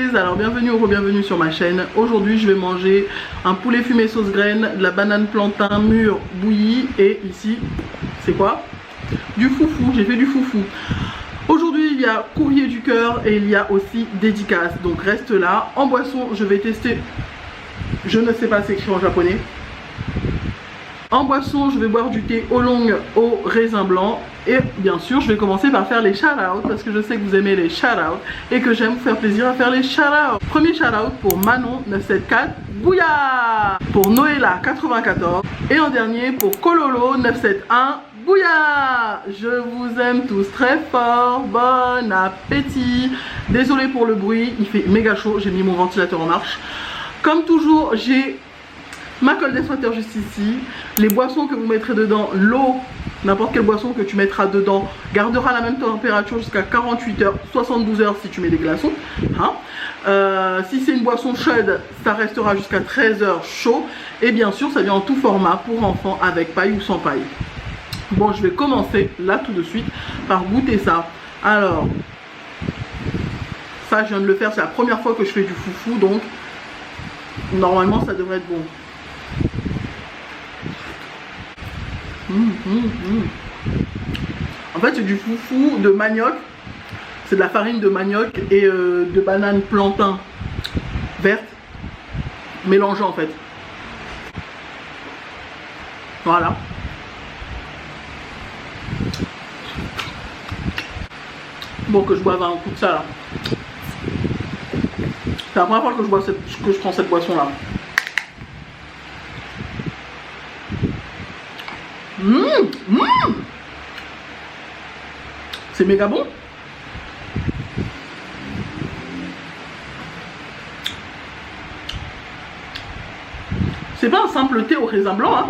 guys, alors bienvenue ou re-bienvenue sur ma chaîne. Aujourd'hui je vais manger un poulet fumé sauce graine, de la banane plantain mûre bouillie et ici c'est quoi? Du foufou, j'ai fait du foufou. Aujourd'hui il y a courrier du cœur et il y a aussi dédicace, donc reste là. En boisson je vais tester, je ne sais pas c'est écrit en japonais. En boisson, je vais boire du thé oolong au raisin blanc. Et bien sûr, je vais commencer par faire les shout-out parce que je sais que vous aimez les shout-out et que j'aime vous faire plaisir à faire les shout-out. Premier shout-out pour Manon 974 Bouya, pour Noëlla 94 et en dernier pour Kololo 971 Bouya. Je vous aime tous très fort, bon appétit. Désolé pour le bruit, il fait méga chaud, j'ai mis mon ventilateur en marche. Comme toujours, j'ai ma colle d'essuie-water juste ici. Les boissons que vous mettrez dedans, l'eau, n'importe quelle boisson que tu mettras dedans gardera la même température jusqu'à 48 heures, 72 heures si tu mets des glaçons, hein. Si c'est une boisson chaude, ça restera jusqu'à 13 heures chaud. Et bien sûr, ça vient en tout format pour enfants avec paille ou sans paille. Bon, je vais commencer là tout de suite par goûter ça. Alors, ça je viens de le faire, c'est la première fois que je fais du foufou, donc normalement ça devrait être bon. En fait c'est du foufou de manioc, c'est de la farine de manioc et de banane plantain verte mélangée en fait. Voilà. Bon, que je boive un coup de ça là. C'est la première fois que je prends cette boisson là. C'est méga bon. C'est pas un simple thé au raisin blanc, hein.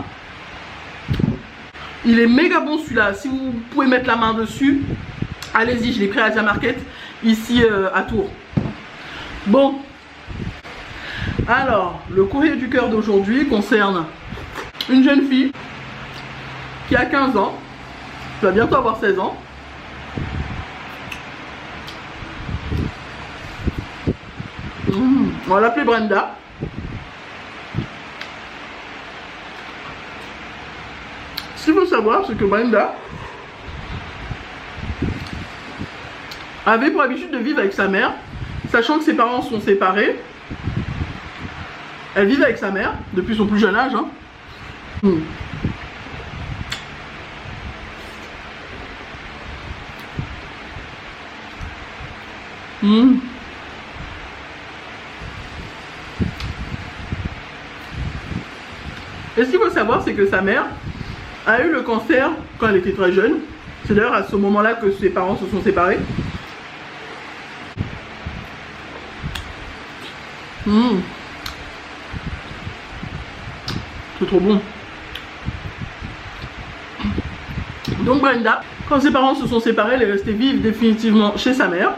Il est méga bon celui-là. Si vous pouvez mettre la main dessus, allez-y, je l'ai pris à Asia Market ici à Tours. Bon, alors le courrier du cœur d'aujourd'hui concerne une jeune fille qui a 15 ans, qui va bientôt avoir 16 ans. On va l'appeler Brenda. Ce qu'il faut savoir, c'est que Brenda avait pour habitude de vivre avec sa mère, sachant que ses parents sont séparés. Elle vivait avec sa mère depuis son plus jeune âge, hein. Et ce qu'il faut savoir, c'est que sa mère a eu le cancer quand elle était très jeune. C'est d'ailleurs à ce moment-là que ses parents se sont séparés. C'est trop bon. Donc Brenda, quand ses parents se sont séparés, elle est restée vivre définitivement chez sa mère.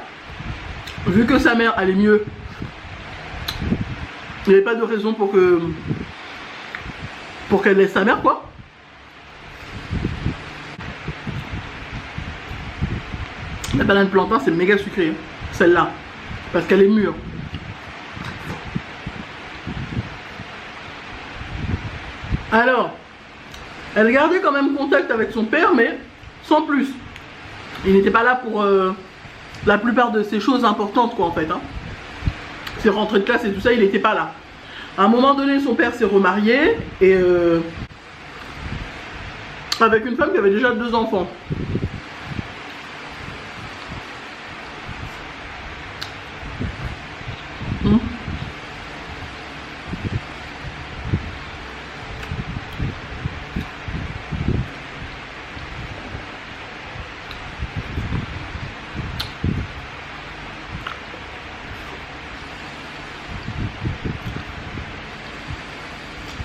Vu que sa mère allait mieux, il n'y avait pas de raison pour qu'elle laisse sa mère, quoi. La banane plantain, c'est méga sucré, celle-là, parce qu'elle est mûre. Alors, elle gardait quand même contact avec son père, mais sans plus. Il n'était pas là pour la plupart de ces choses importantes, quoi, en fait, hein. Ses rentrées de classe et tout ça, il n'était pas là. À un moment donné, son père s'est remarié et avec une femme qui avait déjà 2 enfants.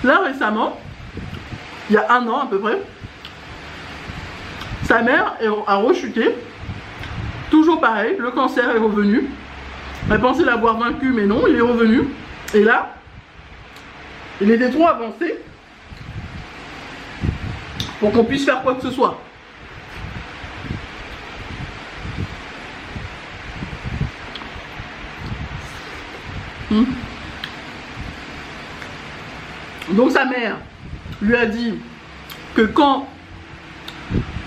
Là récemment, il y a 1 an à peu près, sa mère a rechuté. Toujours pareil, le cancer est revenu. Elle pensait l'avoir vaincu, mais non, il est revenu. Et là, il était trop avancé pour qu'on puisse faire quoi que ce soit. Donc sa mère lui a dit que quand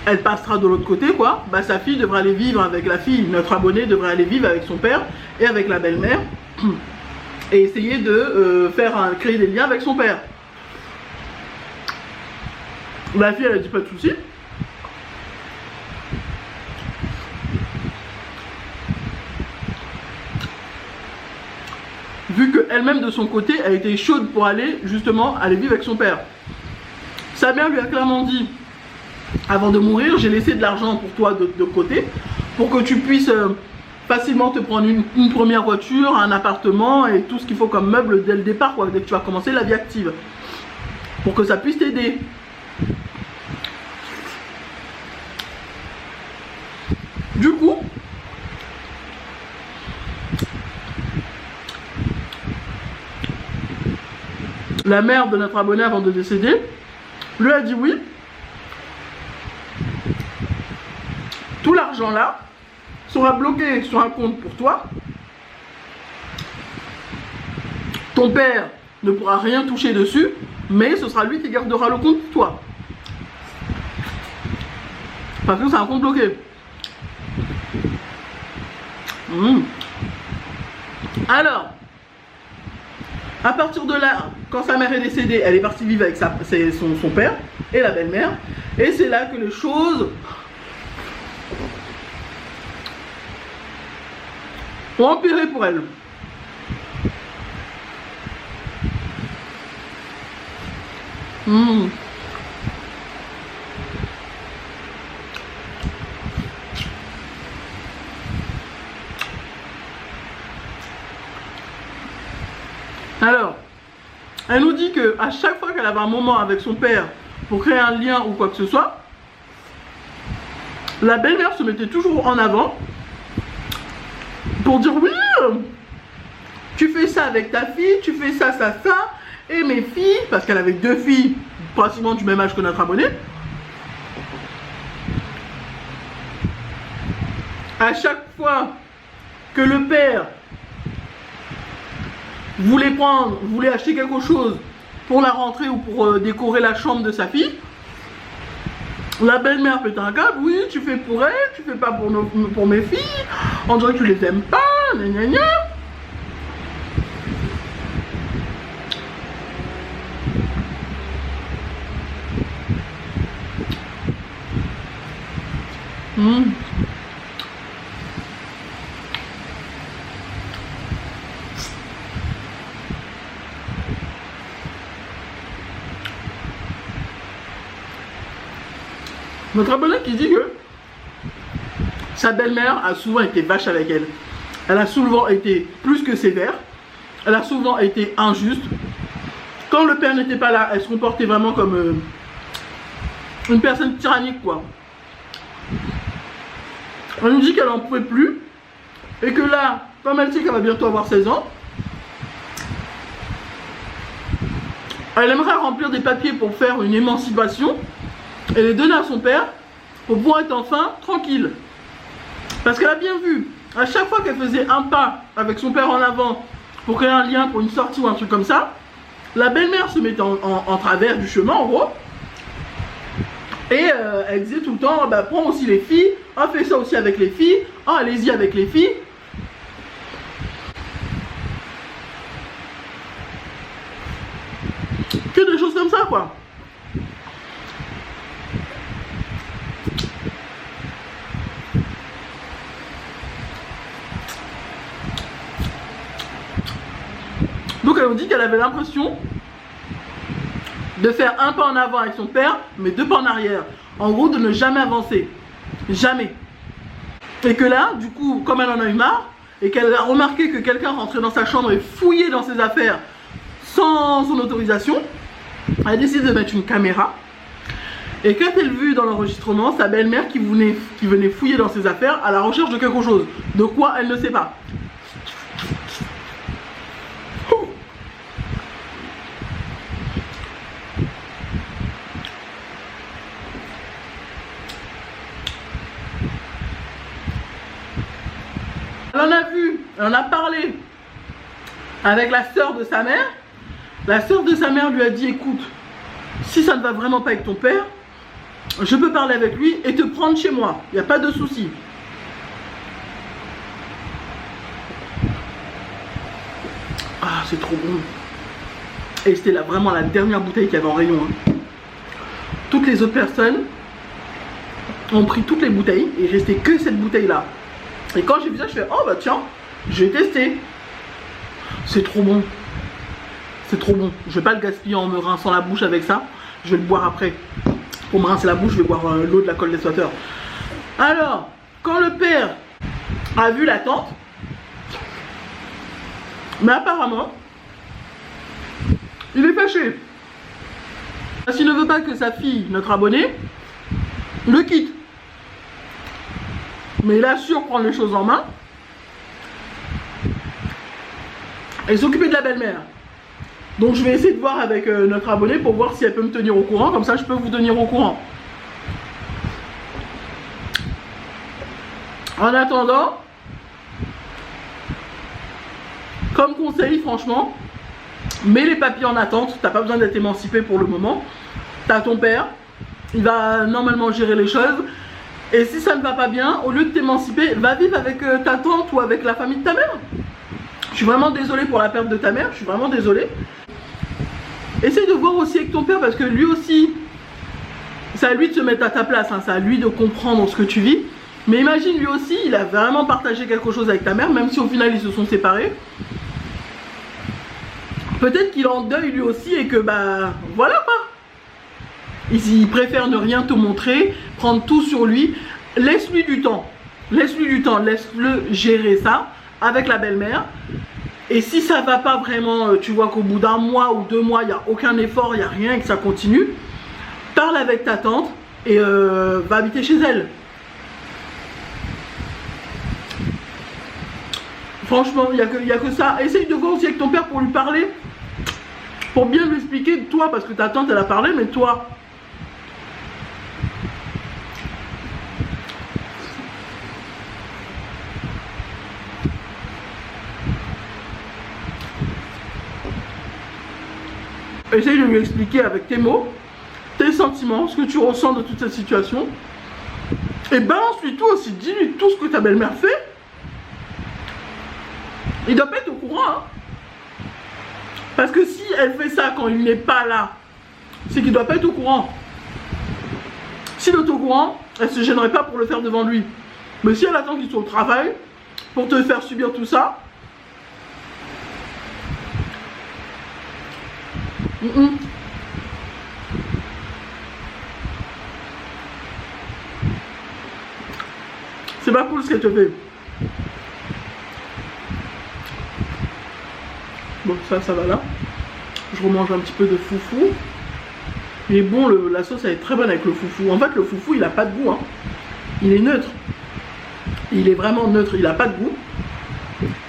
elle passera de l'autre côté, quoi, bah sa fille devra aller vivre avec la fille, notre abonné devrait aller vivre avec son père et avec la belle-mère et essayer de créer des liens avec son père. La fille, elle a dit pas de souci. Vu qu'elle-même de son côté a été chaude pour aller justement vivre avec son père. Sa mère lui a clairement dit, avant de mourir, j'ai laissé de l'argent pour toi de côté, pour que tu puisses facilement te prendre une première voiture, un appartement et tout ce qu'il faut comme meuble dès le départ, quoi, dès que tu vas commencer la vie active. Pour que ça puisse t'aider. Du coup, la mère de notre abonné avant de décéder lui a dit oui. Tout l'argent là sera bloqué sur un compte pour toi. Ton père ne pourra rien toucher dessus, mais ce sera lui qui gardera le compte pour toi. Parce que c'est un compte bloqué. Alors, à partir de là, quand sa mère est décédée, elle est partie vivre avec son père et la belle-mère. Et c'est là que les choses ont empiré pour elle. Alors, elle nous dit que à chaque fois qu'elle avait un moment avec son père pour créer un lien ou quoi que ce soit, la belle-mère se mettait toujours en avant pour dire oui, tu fais ça avec ta fille, tu fais ça, ça, ça, et mes filles, parce qu'elle avait deux filles pratiquement du même âge que notre abonné, à chaque fois que le père voulait acheter quelque chose pour la rentrée ou pour décorer la chambre de sa fille, la belle-mère pète un câble, oui, tu fais pour elle, tu fais pas pour mes filles, on dirait que tu les aimes pas, gna gna gna. Notre abonné qui dit que sa belle-mère a souvent été vache avec elle. Elle a souvent été plus que sévère. Elle a souvent été injuste. Quand le père n'était pas là, elle se comportait vraiment comme une personne tyrannique, quoi. Elle nous dit qu'elle n'en pouvait plus. Et que là, comme elle sait qu'elle va bientôt avoir 16 ans, elle aimerait remplir des papiers pour faire une émancipation et les donner à son père pour pouvoir être enfin tranquille. Parce qu'elle a bien vu, à chaque fois qu'elle faisait un pas avec son père en avant pour créer un lien pour une sortie ou un truc comme ça, la belle-mère se mettait en travers du chemin en gros. Et elle disait tout le temps, bah, prends aussi les filles, fais ça aussi avec les filles, allez-y avec les filles. Que des choses comme ça, quoi. Donc elle nous dit qu'elle avait l'impression de faire un pas en avant avec son père, mais deux pas en arrière. En gros, de ne jamais avancer. Jamais. Et que là, du coup, comme elle en a eu marre, et qu'elle a remarqué que quelqu'un rentrait dans sa chambre et fouillait dans ses affaires sans son autorisation, elle a décidé de mettre une caméra. Et quand elle a vu dans l'enregistrement sa belle-mère qui venait fouiller dans ses affaires à la recherche de quelque chose. De quoi, elle ne sait pas. Elle en a vu, elle en a parlé avec la sœur de sa mère. La sœur de sa mère lui a dit, écoute, si ça ne va vraiment pas avec ton père, je peux parler avec lui et te prendre chez moi. Il n'y a pas de souci. Ah, c'est trop bon. Et c'était vraiment la dernière bouteille qu'il y avait en rayon. Hein. Toutes les autres personnes ont pris toutes les bouteilles et il restait que cette bouteille-là. Et quand j'ai vu ça, je fais, oh bah tiens, je vais tester. C'est trop bon. C'est trop bon. Je vais pas le gaspiller en me rinçant la bouche avec ça. Je vais le boire après. Pour me rincer la bouche, je vais boire l'eau de la Cold Nest Water. Alors, quand le père a vu la tante, mais apparemment, il est fâché. Parce qu'il ne veut pas que sa fille, notre abonné, le quitte. Mais il assure prendre les choses en main et s'occuper de la belle-mère. Donc je vais essayer de voir avec notre abonné pour voir si elle peut me tenir au courant. Comme ça, je peux vous tenir au courant. En attendant, comme conseil, franchement, mets les papiers en attente. T'as pas besoin d'être émancipé pour le moment. T'as ton père. Il va normalement gérer les choses. Et si ça ne va pas bien, au lieu de t'émanciper, va vivre avec ta tante ou avec la famille de ta mère. Je suis vraiment désolée pour la perte de ta mère. Je suis vraiment désolée. Essaye de voir aussi avec ton père parce que lui aussi, c'est à lui de se mettre à ta place. Hein, c'est à lui de comprendre ce que tu vis. Mais imagine, lui aussi, il a vraiment partagé quelque chose avec ta mère, même si au final ils se sont séparés. Peut-être qu'il est en deuil lui aussi et que bah voilà quoi. Il préfère ne rien te montrer, prendre tout sur lui. Laisse-lui du temps. Laisse-lui du temps, laisse-le gérer ça avec la belle-mère. Et si ça va pas vraiment, tu vois qu'au bout d'un mois ou 2 mois, il n'y a aucun effort, il n'y a rien et que ça continue, parle avec ta tante et va habiter chez elle. Franchement, il n'y a que ça. Essaye de voir aussi avec ton père pour lui parler. Pour bien lui expliquer, toi, parce que ta tante, elle a parlé, mais toi... Essaye de lui expliquer avec tes mots, tes sentiments, ce que tu ressens de toute cette situation. Et balance-lui tout aussi, dis-lui tout ce que ta belle-mère fait. Il doit pas être au courant, hein. Parce que si elle fait ça quand il n'est pas là, c'est qu'il doit pas être au courant. S'il est au courant, elle se gênerait pas pour le faire devant lui. Mais si elle attend qu'il soit au travail pour te faire subir tout ça, c'est pas cool ce qu'elle te fait. Bon, ça va là. Je remange un petit peu de foufou. Il est bon, la sauce elle est très bonne avec le foufou. En fait, le foufou il a pas de goût. Hein. Il est neutre. Il est vraiment neutre, il a pas de goût.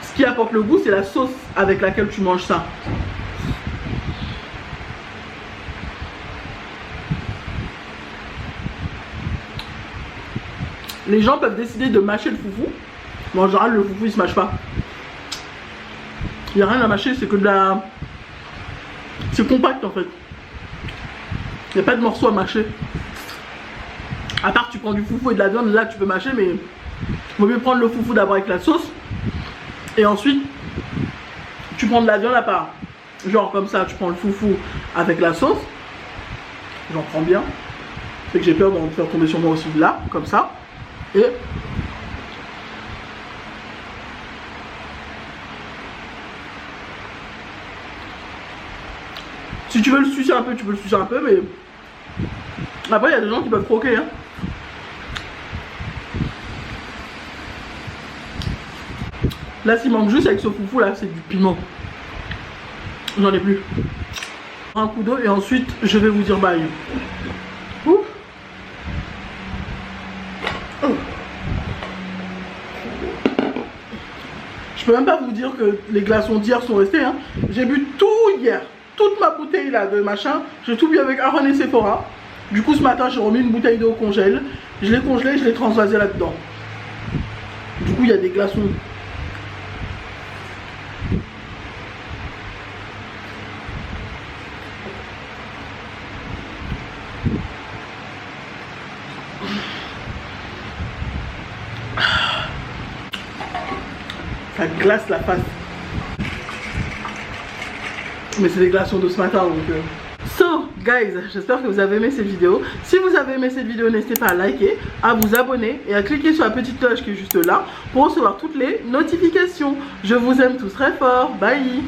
Ce qui apporte le goût, c'est la sauce avec laquelle tu manges ça. Les gens peuvent décider de mâcher le foufou. Mais en général, le foufou il se mâche pas. Il n'y a rien à mâcher, c'est que de la... C'est compact en fait. Il n'y a pas de morceaux à mâcher. À part tu prends du foufou et de la viande, là tu peux mâcher, mais il vaut mieux prendre le foufou d'abord avec la sauce. Et ensuite, tu prends de la viande à part. Genre comme ça, tu prends le foufou avec la sauce. J'en prends bien. C'est que j'ai peur d'en faire tomber sur moi aussi là, comme ça. Et... si tu veux le sucer un peu, tu peux le sucer un peu, mais... après, il y a des gens qui peuvent croquer, hein. Là, s'il manque juste avec ce foufou, là, c'est du piment. J'en ai plus. Un coup d'eau et ensuite, je vais vous dire bye. Ouf. Oh. Je peux même pas vous dire que les glaçons d'hier sont restés, hein. J'ai bu tout hier. Toute ma bouteille là de machin, j'ai tout bu avec Aaron et Sephora. Du coup ce matin j'ai remis une bouteille d'eau au congèle. Je l'ai congelée, je l'ai transvasée là-dedans. Du coup il y a des glaçons. Ça glace la face. Mais c'est des glaçons de ce matin donc... So guys, j'espère que vous avez aimé cette vidéo. Si vous avez aimé cette vidéo, n'hésitez pas à liker, à vous abonner et à cliquer sur la petite cloche qui est juste là pour recevoir toutes les notifications. Je vous aime tous très fort. Bye.